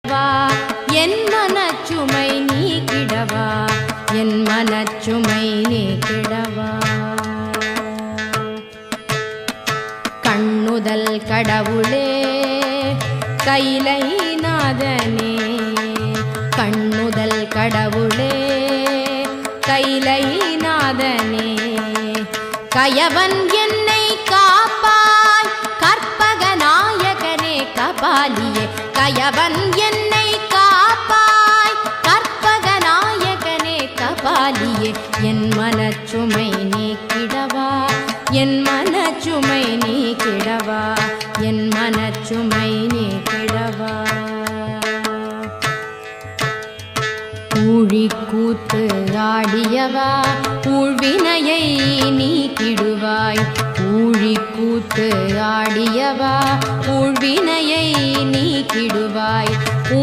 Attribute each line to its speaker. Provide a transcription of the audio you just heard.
Speaker 1: நீக்கிடவா என் மனச்சுமை நீக்கிடவா என் மனச்சுமை நீக்கிடவா. கண்ணுதல் கடவுளே கைலை நாதனே கண்ணுதல் கடவுளே கைலை நாதனே கயவன் என்னை காப்பாய் கற்பக நாயகனே கபாலியே கயவன் என்னை காப்பாய் கற்பக நாயகனே கபாலியே என் மனச்சுமை நீக்கிடவா என் மனச்சுமை நீக்கிடவா என் மனச்சுமை நீக்கிடவா. ஊழிக்கூத்து ஆடியவா ஊழ்வினையை நீக்கிடுவாய் ஊழிக்கூத்து ஆடியவா ஊழ்வினையை நீக்கிடுவாய்